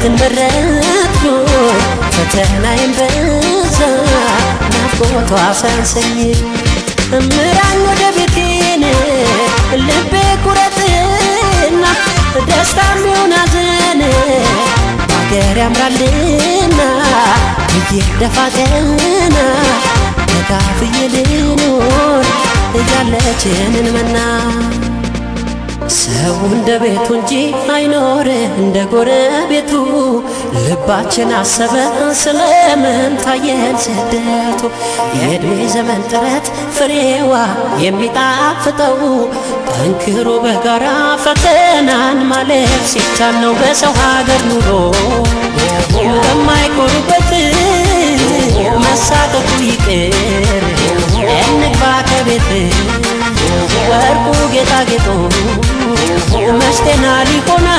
ሕይወትን መረጥኩኝ ፈተናዬን በዛ ናፍቆቷ ሳንሰኝ ምራኝ ወደ ቤቴን ልቤ ቁረጥና ደስታም ይሁን ሐዘን ባገር ያምራልና ደፋ ቀና ተካፍዬ ልኖር እያለችንን መና ሰው እንደ ቤቱ እንጂ አይኖር እንደ ጎረቤቱ ልባችን አሰበ ስለምን ታየን ስደቱ የዕድሜ ዘመን ጥረት ፍሬዋ የሚጣፍጠው ጠንክሮ በጋራ ፈተናን ማለፍ ሲቻል ነው በሰው ሀገር ኑሮ በማይኮሩበት መሳቀቁ ይቅር እንግባ ከቤት ወርቁ ጌጣጌጡ መሽቴና ሊሆና